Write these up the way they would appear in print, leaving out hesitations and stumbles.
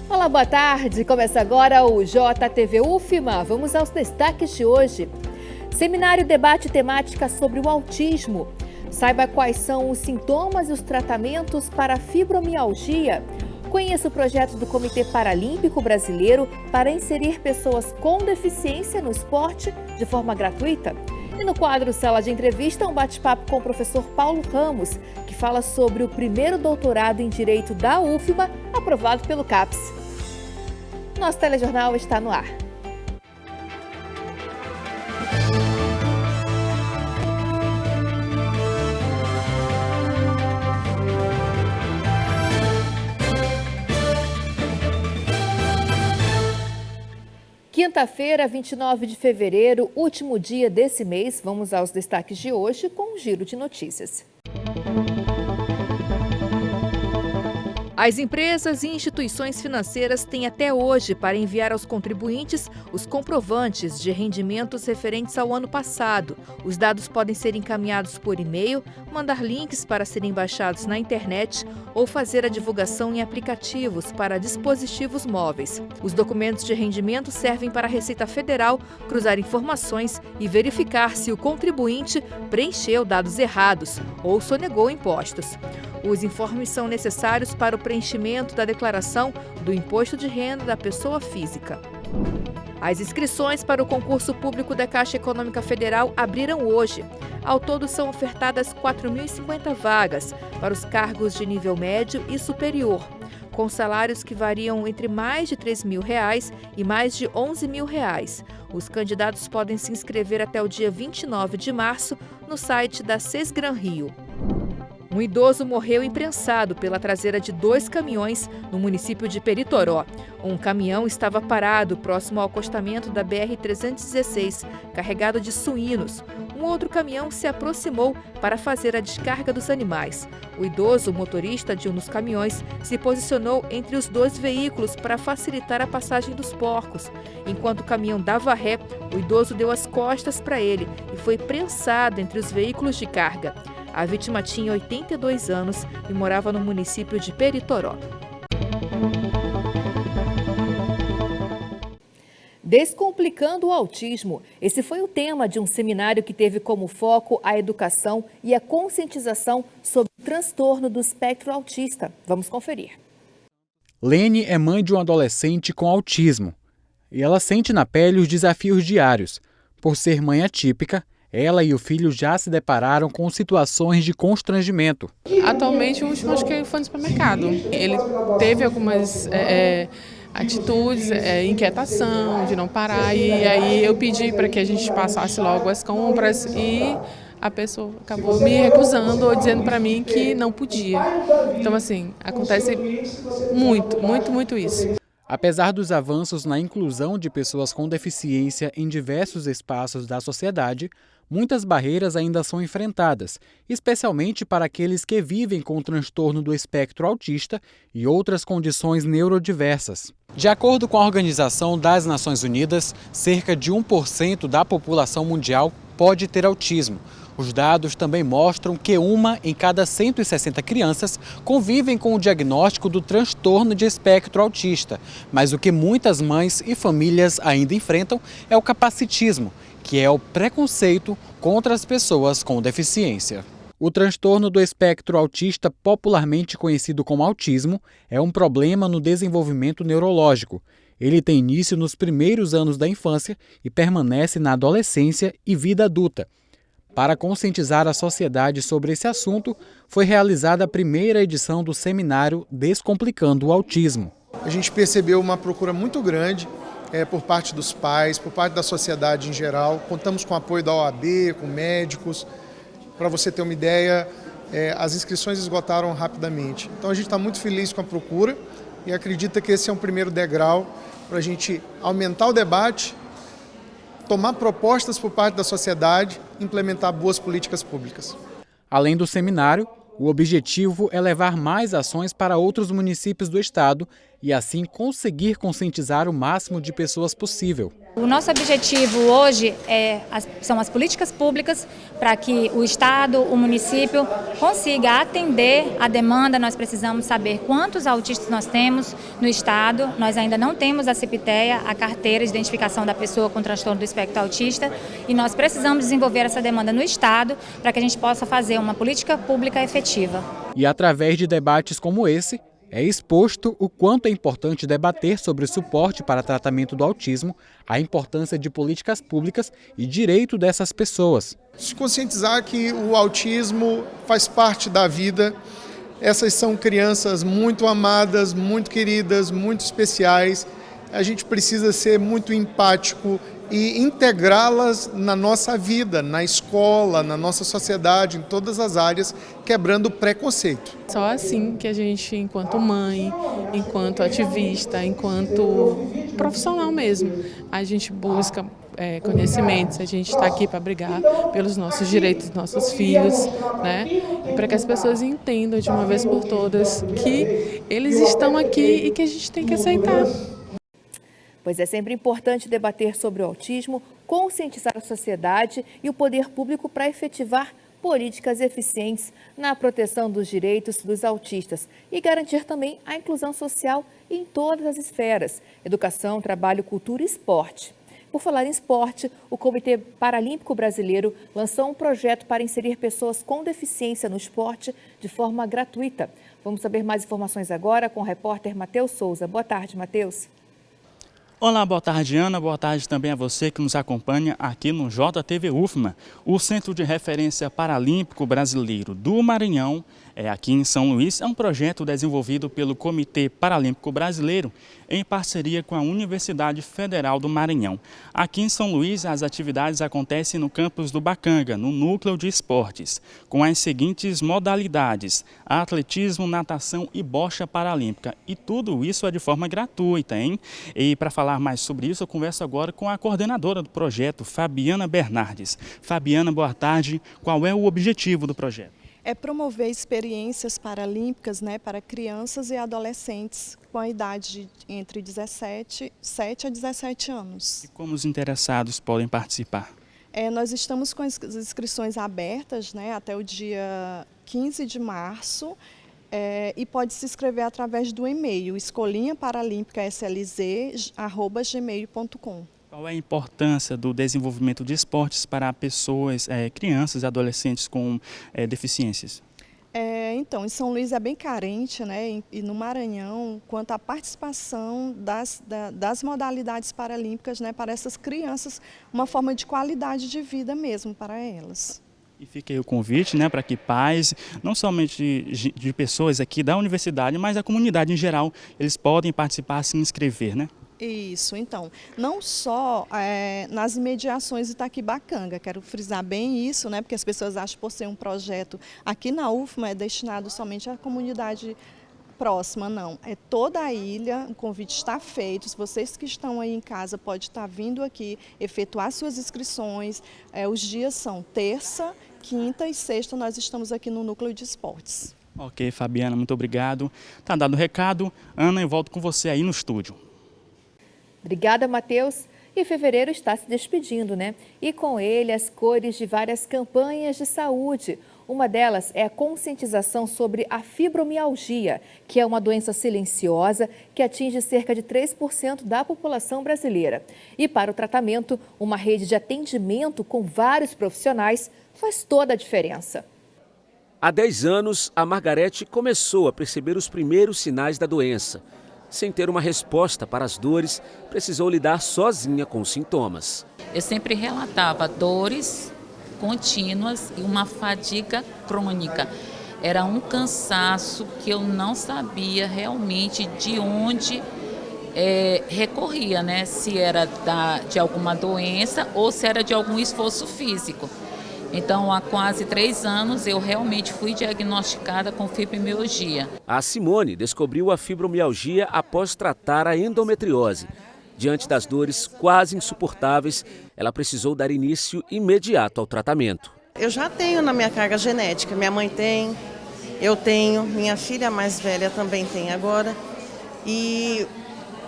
Olá, boa tarde. Começa agora o JTV UFMA. Vamos aos destaques de hoje. Seminário debate temática sobre o autismo. Saiba quais são os sintomas e os tratamentos para a fibromialgia. Conheça o projeto do Comitê Paralímpico Brasileiro para inserir pessoas com deficiência no esporte de forma gratuita. E no quadro Sala de Entrevista, um bate-papo com o professor Paulo Ramos, que fala sobre o primeiro doutorado em Direito da UFMA, aprovado pelo CAPES. Nosso telejornal está no ar. Quinta-feira, 29 de fevereiro, último dia desse mês. Vamos aos destaques de hoje com um giro de notícias. As empresas e instituições financeiras têm até hoje para enviar aos contribuintes os comprovantes de rendimentos referentes ao ano passado. Os dados podem ser encaminhados por e-mail, mandar links para serem baixados na internet ou fazer a divulgação em aplicativos para dispositivos móveis. Os documentos de rendimento servem para a Receita Federal cruzar informações e verificar se o contribuinte preencheu dados errados ou sonegou impostos. Os informes são necessários para o preenchimento da declaração do Imposto de Renda da Pessoa Física. As inscrições para o concurso público da Caixa Econômica Federal abriram hoje. Ao todo, são ofertadas 4.050 vagas para os cargos de nível médio e superior, com salários que variam entre mais de R$ 3.000 e mais de R$ 11.000. Os candidatos podem se inscrever até o dia 29 de março no site da Sesgran Rio. Um idoso morreu imprensado pela traseira de 2 caminhões no município de Peritoró. Um caminhão estava parado próximo ao acostamento da BR-316, carregado de suínos. Um outro caminhão se aproximou para fazer a descarga dos animais. O idoso, motorista de um dos caminhões, se posicionou entre os 2 veículos para facilitar a passagem dos porcos. Enquanto o caminhão dava ré, o idoso deu as costas para ele e foi prensado entre os veículos de carga. A vítima tinha 82 anos e morava no município de Peritoró. Descomplicando o autismo. Esse foi o tema de um seminário que teve como foco a educação e a conscientização sobre o transtorno do espectro autista. Vamos conferir. Lene é mãe de um adolescente com autismo e ela sente na pele os desafios diários. Por ser mãe atípica, ela e o filho já se depararam com situações de constrangimento. Atualmente, o último acho que foi no supermercado. Ele teve algumas atitudes, inquietação de não parar, e aí eu pedi para que a gente passasse logo as compras e a pessoa acabou me recusando ou dizendo para mim que não podia. Então, assim, acontece muito isso. Apesar dos avanços na inclusão de pessoas com deficiência em diversos espaços da sociedade, muitas barreiras ainda são enfrentadas, especialmente para aqueles que vivem com o transtorno do espectro autista e outras condições neurodiversas. De acordo com a Organização das Nações Unidas, cerca de 1% da população mundial pode ter autismo. Os dados também mostram que 1 em cada 160 crianças convivem com o diagnóstico do transtorno de espectro autista. Mas o que muitas mães e famílias ainda enfrentam é o capacitismo, que é o preconceito contra as pessoas com deficiência. O transtorno do espectro autista, popularmente conhecido como autismo, é um problema no desenvolvimento neurológico. Ele tem início nos primeiros anos da infância e permanece na adolescência e vida adulta. Para conscientizar a sociedade sobre esse assunto, foi realizada a primeira edição do seminário Descomplicando o Autismo. A gente percebeu uma procura muito grande por parte dos pais, por parte da sociedade em geral. Contamos com o apoio da OAB, com médicos. Para você ter uma ideia, as inscrições esgotaram rapidamente. Então a gente está muito feliz com a procura e acredita que esse é um primeiro degrau para a gente aumentar o debate, tomar propostas por parte da sociedade e implementar boas políticas públicas. Além do seminário, O objetivo é levar mais ações para outros municípios do estado e assim conseguir conscientizar o máximo de pessoas possível. O nosso objetivo hoje são as políticas públicas para que o estado, o município consiga atender a demanda. Nós precisamos saber quantos autistas nós temos no estado. Nós ainda não temos a CIPTEA, a carteira de identificação da pessoa com transtorno do espectro autista, e nós precisamos desenvolver essa demanda no estado para que a gente possa fazer uma política pública efetiva. E através de debates como esse, é exposto o quanto é importante debater sobre o suporte para tratamento do autismo, a importância de políticas públicas e direito dessas pessoas. Se conscientizar que o autismo faz parte da vida. Essas são crianças muito amadas, muito queridas, muito especiais. A gente precisa ser muito empático e integrá-las na nossa vida, na escola, na nossa sociedade, em todas as áreas, quebrando o preconceito. Só assim que a gente, enquanto mãe, enquanto ativista, enquanto profissional mesmo, a gente busca conhecimentos, a gente está aqui para brigar pelos nossos direitos dos nossos filhos, né? E para que as pessoas entendam de uma vez por todas que eles estão aqui e que a gente tem que aceitar. Pois é sempre importante debater sobre o autismo, conscientizar a sociedade e o poder público para efetivar políticas eficientes na proteção dos direitos dos autistas e garantir também a inclusão social em todas as esferas: educação, trabalho, cultura e esporte. Por falar em esporte, o Comitê Paralímpico Brasileiro lançou um projeto para inserir pessoas com deficiência no esporte de forma gratuita. Vamos saber mais informações agora com o repórter Matheus Souza. Boa tarde, Matheus. Olá, boa tarde, Ana. Boa tarde também a você que nos acompanha aqui no JTV UFMA. O Centro de Referência Paralímpico Brasileiro do Maranhão, aqui em São Luís, é um projeto desenvolvido pelo Comitê Paralímpico Brasileiro em parceria com a Universidade Federal do Maranhão. Aqui em São Luís, as atividades acontecem no campus do Bacanga, no Núcleo de Esportes, com as seguintes modalidades: atletismo, natação e bocha paralímpica. E tudo isso é de forma gratuita, hein? E para falar mais sobre isso, eu converso agora com a coordenadora do projeto, Fabiana Bernardes. Fabiana, boa tarde. Qual é o objetivo do projeto? É promover experiências paralímpicas, né, para crianças e adolescentes com a idade entre 7 a 17 anos. E como os interessados podem participar? Nós estamos com as inscrições abertas, né, até o dia 15 de março. E pode se inscrever através do e-mail escolinhaparalímpicaslz@gmail.com. Qual é a importância do desenvolvimento de esportes para pessoas, crianças e adolescentes com deficiências? Então, em São Luís é bem carente, né? E no Maranhão, quanto à participação das modalidades paralímpicas, né, para essas crianças, uma forma de qualidade de vida mesmo para elas. E fica aí o convite, né, para que pais, não somente de pessoas aqui da universidade, mas da comunidade em geral, eles podem participar, se inscrever, né? Isso, então, não só nas imediações de Itaquibacanga, quero frisar bem isso, né, porque as pessoas acham que por ser um projeto aqui na UFMA é destinado somente à comunidade próxima, não, é toda a ilha. O convite está feito. Se vocês que estão aí em casa podem estar vindo aqui efetuar suas inscrições. Os dias são terça, quinta e sexta, nós estamos aqui no Núcleo de Esportes. Ok, Fabiana, muito obrigado. Tá dado o recado. Ana, eu volto com você aí no estúdio. Obrigada, Matheus. E fevereiro está se despedindo, né? E com ele as cores de várias campanhas de saúde. Uma delas é a conscientização sobre a fibromialgia, que é uma doença silenciosa que atinge cerca de 3% da população brasileira. E para o tratamento, uma rede de atendimento com vários profissionais faz toda a diferença. Há 10 anos, a Margarete começou a perceber os primeiros sinais da doença. Sem ter uma resposta para as dores, precisou lidar sozinha com os sintomas. Eu sempre relatava dores contínuas e uma fadiga crônica. Era um cansaço que eu não sabia realmente de onde recorria, né? Se era de alguma doença ou se era de algum esforço físico. Então, há quase 3 anos, eu realmente fui diagnosticada com fibromialgia. A Simone descobriu a fibromialgia após tratar a endometriose. Diante das dores quase insuportáveis, ela precisou dar início imediato ao tratamento. Eu já tenho na minha carga genética, minha mãe tem, Eu tenho, minha filha mais velha também tem agora. E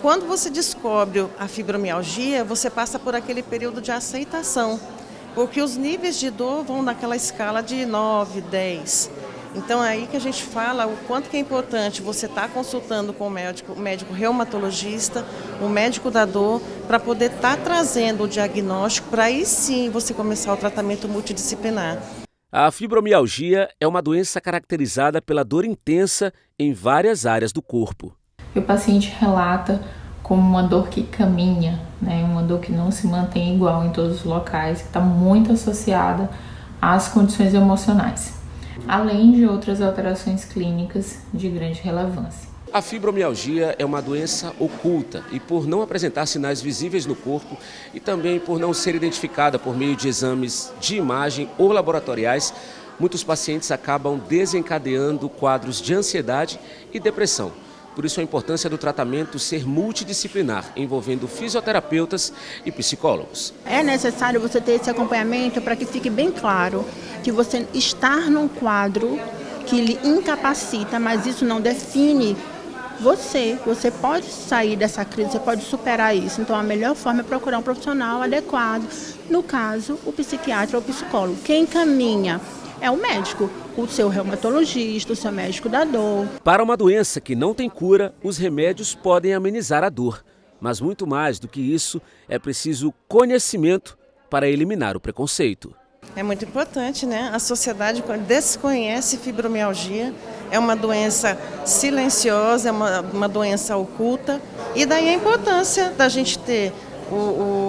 quando você descobre a fibromialgia, você passa por aquele período de aceitação, porque os níveis de dor vão naquela escala de 9, 10. Então é aí que a gente fala o quanto que é importante você estar consultando com o médico reumatologista, o médico da dor, para poder estar trazendo o diagnóstico, para aí sim você começar o tratamento multidisciplinar. A fibromialgia é uma doença caracterizada pela dor intensa em várias áreas do corpo. O paciente relata como uma dor que caminha, né? Uma dor que não se mantém igual em todos os locais, que está muito associada às condições emocionais, além de outras alterações clínicas de grande relevância. A fibromialgia é uma doença oculta e, por não apresentar sinais visíveis no corpo e também por não ser identificada por meio de exames de imagem ou laboratoriais, muitos pacientes acabam desencadeando quadros de ansiedade e depressão. Por isso a importância do tratamento ser multidisciplinar, envolvendo fisioterapeutas e psicólogos. É necessário você ter esse acompanhamento para que fique bem claro que você está num quadro que lhe incapacita, mas isso não define você. Você pode sair dessa crise, você pode superar isso. Então a melhor forma é procurar um profissional adequado, no caso o psiquiatra ou o psicólogo. Quem caminha é o médico, o seu reumatologista, o seu médico da dor. Para uma doença que não tem cura, os remédios podem amenizar a dor. Mas muito mais do que isso, é preciso conhecimento para eliminar o preconceito. É muito importante, né? A sociedade desconhece fibromialgia, é uma doença silenciosa, é uma doença oculta. E daí a importância da gente ter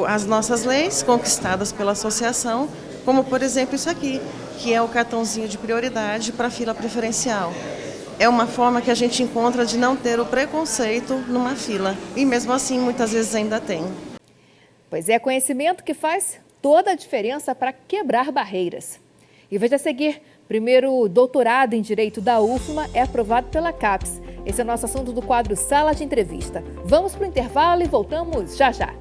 as nossas leis conquistadas pela associação, como por exemplo isso aqui, que é o cartãozinho de prioridade para a fila preferencial. É uma forma que a gente encontra de não ter o preconceito numa fila. E mesmo assim, muitas vezes ainda tem. Pois é, conhecimento que faz toda a diferença para quebrar barreiras. E veja a seguir, primeiro doutorado em Direito da UFMA é aprovado pela CAPES. Esse é o nosso assunto do quadro Sala de Entrevista. Vamos para o intervalo e voltamos já já.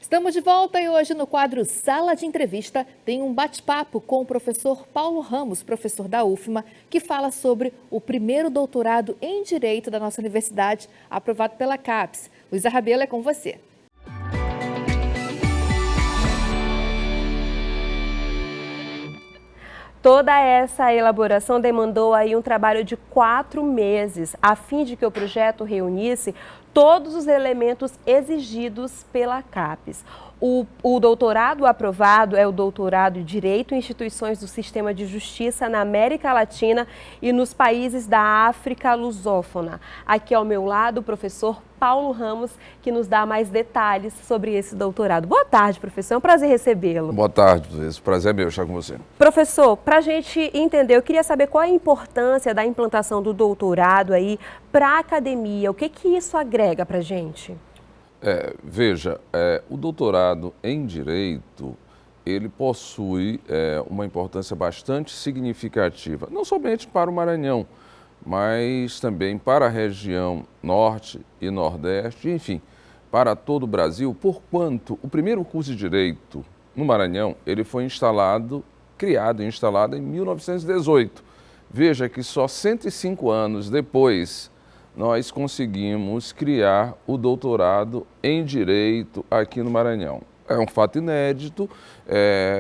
Estamos de volta e hoje no quadro Sala de Entrevista tem um bate-papo com o professor Paulo Ramos, professor da UFMA, que fala sobre o primeiro doutorado em Direito da nossa universidade, aprovado pela CAPES. Luísa Rabelo, é com você. Toda essa elaboração demandou aí um trabalho de 4 meses, a fim de que o projeto reunisse todos os elementos exigidos pela CAPES. O doutorado aprovado é o doutorado em Direito em Instituições do Sistema de Justiça na América Latina e nos países da África lusófona. Aqui ao meu lado o professor Paulo Ramos, que nos dá mais detalhes sobre esse doutorado. Boa tarde, professor, é um prazer recebê-lo. Boa tarde, esse prazer é meu estar com você. Professor, para a gente entender, eu queria saber qual é a importância da implantação do doutorado aí para a academia, o que isso agrega para a gente? Veja, o doutorado em Direito, ele possui uma importância bastante significativa, não somente para o Maranhão, mas também para a região Norte e Nordeste, enfim, para todo o Brasil, porquanto o primeiro curso de Direito no Maranhão, ele foi criado e instalado em 1918. Veja que só 105 anos depois nós conseguimos criar o doutorado em Direito aqui no Maranhão. É um fato inédito,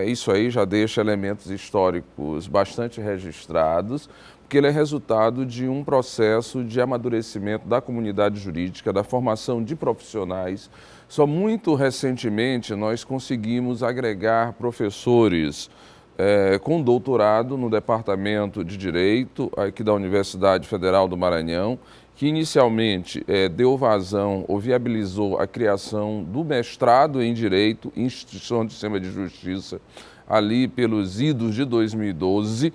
isso aí já deixa elementos históricos bastante registrados, porque ele é resultado de um processo de amadurecimento da comunidade jurídica, da formação de profissionais. Só muito recentemente nós conseguimos agregar professores com doutorado no Departamento de Direito aqui da Universidade Federal do Maranhão, que inicialmente deu vazão ou viabilizou a criação do mestrado em Direito, Instituição do Sistema de Justiça, ali pelos idos de 2012,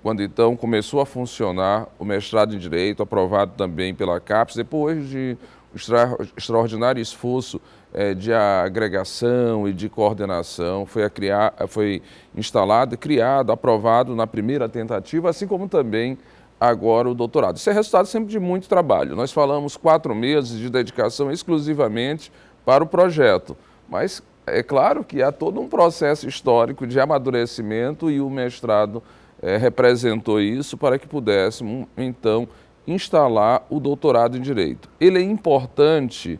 quando então começou a funcionar o mestrado em Direito, aprovado também pela CAPES, depois de extraordinário esforço de agregação e de coordenação, foi instalado, criado, aprovado na primeira tentativa, assim como também agora o doutorado. Isso é resultado sempre de muito trabalho. Nós falamos 4 meses de dedicação exclusivamente para o projeto. Mas é claro que há todo um processo histórico de amadurecimento e o mestrado representou isso para que pudéssemos, então, instalar o doutorado em Direito. Ele é importante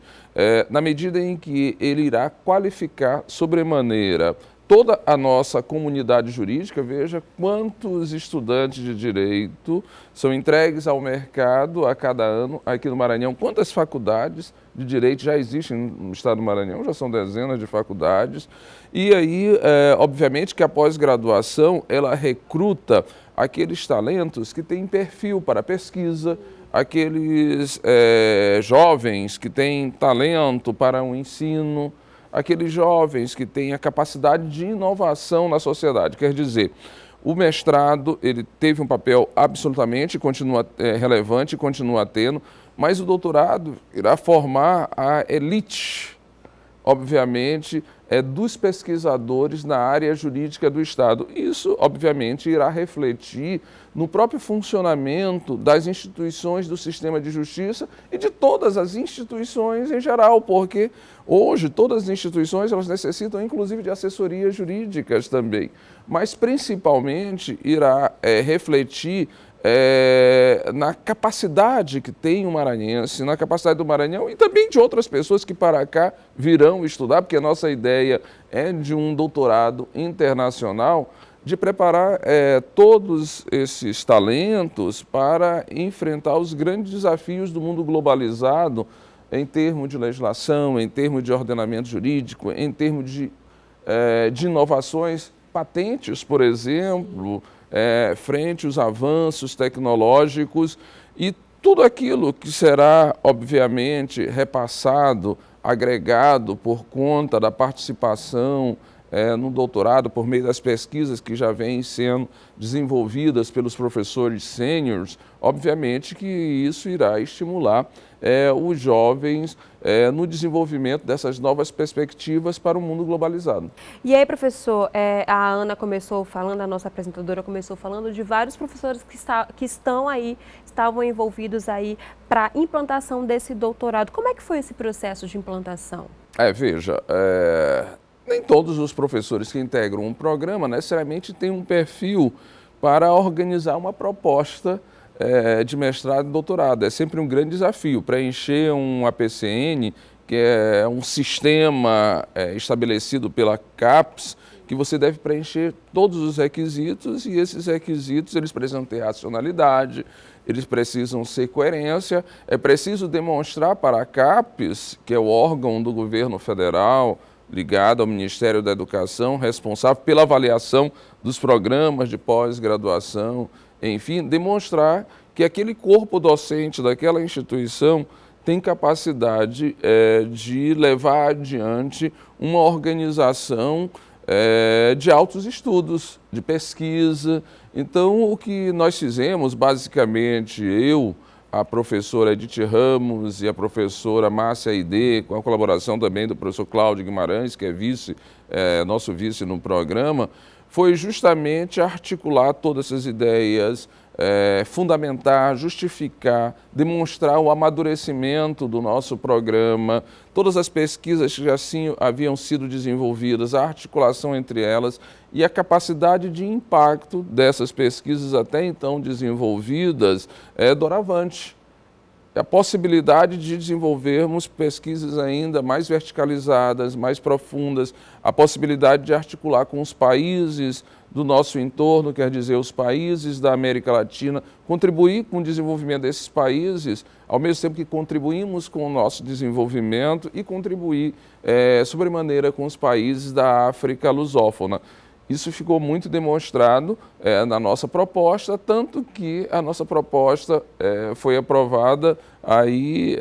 na medida em que ele irá qualificar sobremaneira toda a nossa comunidade jurídica. Veja quantos estudantes de Direito são entregues ao mercado a cada ano aqui no Maranhão, quantas faculdades de Direito já existem no estado do Maranhão, já são dezenas de faculdades. E aí, obviamente que a pós-graduação, ela recruta aqueles talentos que têm perfil para pesquisa, aqueles jovens que têm talento para o ensino, aqueles jovens que têm a capacidade de inovação na sociedade. Quer dizer, o mestrado ele teve um papel absolutamente relevante, continua tendo, mas o doutorado irá formar a elite, obviamente, dos pesquisadores na área jurídica do Estado. Isso, obviamente, irá refletir no próprio funcionamento das instituições do sistema de justiça e de todas as instituições em geral, porque hoje todas as instituições elas necessitam, inclusive, de assessorias jurídicas também, mas principalmente irá refletir na capacidade que tem o maranhense, na capacidade do Maranhão e também de outras pessoas que para cá virão estudar, porque a nossa ideia é de um doutorado internacional, de preparar todos esses talentos para enfrentar os grandes desafios do mundo globalizado em termos de legislação, em termos de ordenamento jurídico, em termos de inovações patentes, por exemplo, frente aos avanços tecnológicos e tudo aquilo que será, obviamente, repassado, agregado por conta da participação no doutorado, por meio das pesquisas que já vêm sendo desenvolvidas pelos professores sêniores, obviamente que isso irá estimular os jovens no desenvolvimento dessas novas perspectivas para o mundo globalizado. E aí, professor, a Ana começou falando, a nossa apresentadora começou falando de vários professores que estavam envolvidos aí para a implantação desse doutorado. Como é que foi esse processo de implantação? Veja, nem todos os professores que integram um programa necessariamente têm um perfil para organizar uma proposta de mestrado e doutorado. É sempre um grande desafio preencher um APCN, que é um sistema estabelecido pela CAPES, que você deve preencher todos os requisitos e esses requisitos eles precisam ter racionalidade, eles precisam ser coerência, é preciso demonstrar para a CAPES, que é o órgão do governo federal, ligado ao Ministério da Educação, responsável pela avaliação dos programas de pós-graduação, enfim, demonstrar que aquele corpo docente daquela instituição tem capacidade de levar adiante uma organização de altos estudos, de pesquisa. Então, o que nós fizemos, basicamente, eu, a professora Edith Ramos e a professora Márcia Aide, com a colaboração também do professor Cláudio Guimarães, que é nosso vice no programa, foi justamente articular todas essas ideias, fundamentar, justificar, demonstrar o amadurecimento do nosso programa, todas as pesquisas que já assim haviam sido desenvolvidas, a articulação entre elas e a capacidade de impacto dessas pesquisas até então desenvolvidas doravante. A possibilidade de desenvolvermos pesquisas ainda mais verticalizadas, mais profundas, a possibilidade de articular com os países do nosso entorno, quer dizer, os países da América Latina, contribuir com o desenvolvimento desses países, ao mesmo tempo que contribuímos com o nosso desenvolvimento e contribuir sobremaneira com os países da África lusófona. Isso ficou muito demonstrado na nossa proposta, tanto que a nossa proposta foi aprovada aí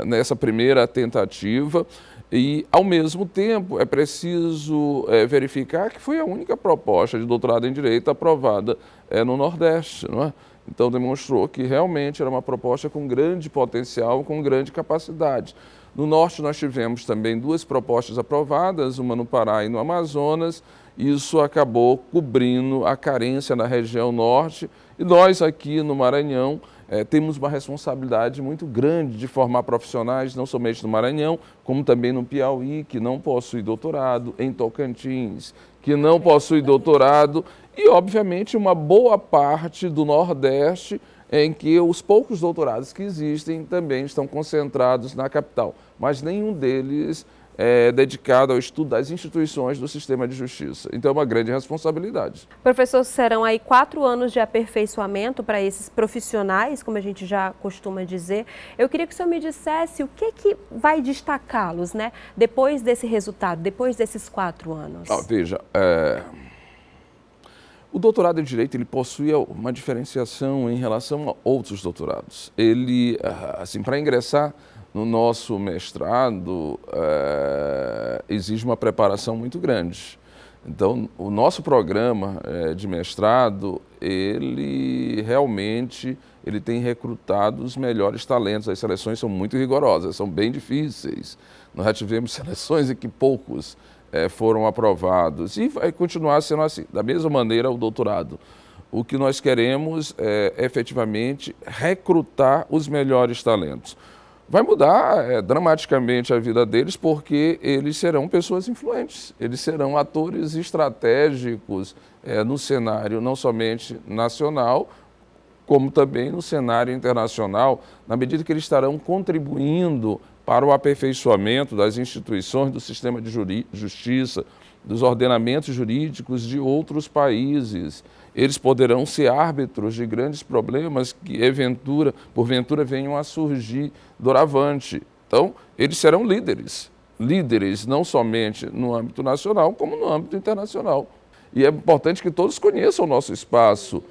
nessa primeira tentativa e, ao mesmo tempo, é preciso verificar que foi a única proposta de doutorado em Direito aprovada no Nordeste, não é? Então, demonstrou que realmente era uma proposta com grande potencial, com grande capacidade. No Norte, nós tivemos também 2 propostas aprovadas, uma no Pará e no Amazonas. Isso acabou cobrindo a carência na região Norte e nós aqui no Maranhão temos uma responsabilidade muito grande de formar profissionais, não somente no Maranhão, como também no Piauí, que não possui doutorado, em Tocantins, que não possui doutorado, e, obviamente, uma boa parte do Nordeste, em que os poucos doutorados que existem também estão concentrados na capital, mas nenhum deles é dedicado ao estudo das instituições do sistema de justiça. Então é uma grande responsabilidade. Professor, serão aí 4 anos de aperfeiçoamento para esses profissionais, como a gente já costuma dizer. Eu queria que o senhor me dissesse o que vai destacá-los, né, depois desse resultado, depois desses 4 anos. Veja, o doutorado em Direito ele possui uma diferenciação em relação a outros doutorados. Ele, assim, para ingressar no nosso mestrado, exige uma preparação muito grande. Então, o nosso programa de mestrado, ele realmente tem recrutado os melhores talentos. As seleções são muito rigorosas, são bem difíceis. Nós já tivemos seleções em que poucos foram aprovados e vai continuar sendo assim. Da mesma maneira, o doutorado. O que nós queremos é efetivamente recrutar os melhores talentos. Vai mudar dramaticamente a vida deles porque eles serão pessoas influentes, eles serão atores estratégicos no cenário não somente nacional, como também no cenário internacional, na medida que eles estarão contribuindo para o aperfeiçoamento das instituições do sistema de justiça, dos ordenamentos jurídicos de outros países. Eles poderão ser árbitros de grandes problemas que, porventura, venham a surgir doravante. Então, eles serão líderes não somente no âmbito nacional, como no âmbito internacional. E é importante que todos conheçam o nosso espaço,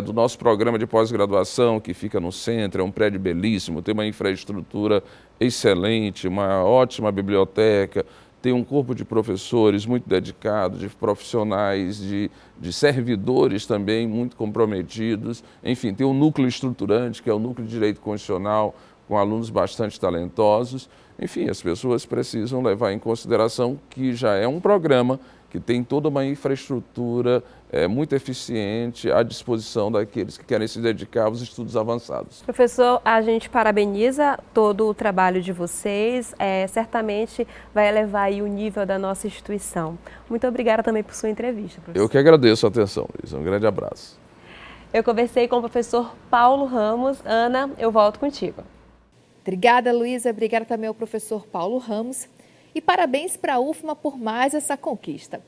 do nosso programa de pós-graduação, que fica no centro, é um prédio belíssimo, tem uma infraestrutura excelente, uma ótima biblioteca, tem um corpo de professores muito dedicado, de profissionais, de servidores também muito comprometidos. Enfim, tem um núcleo estruturante, que é o núcleo de direito constitucional, com alunos bastante talentosos. Enfim, as pessoas precisam levar em consideração que já é um programa que tem toda uma infraestrutura muito eficiente à disposição daqueles que querem se dedicar aos estudos avançados. Professor, a gente parabeniza todo o trabalho de vocês, certamente vai elevar aí o nível da nossa instituição. Muito obrigada também por sua entrevista, professor. Eu que agradeço a atenção, Luísa. Um grande abraço. Eu conversei com o professor Paulo Ramos. Ana, eu volto contigo. Obrigada, Luísa. Obrigada também ao professor Paulo Ramos. E parabéns para a UFMA por mais essa conquista.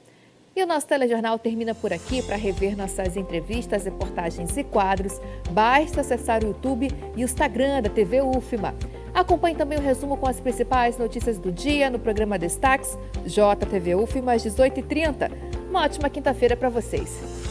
E o nosso telejornal termina por aqui. Para rever nossas entrevistas, reportagens e quadros, basta acessar o YouTube e o Instagram da TV UFMA. Acompanhe também o resumo com as principais notícias do dia no programa Destaques, JTV UFMA às 18h30. Uma ótima quinta-feira para vocês.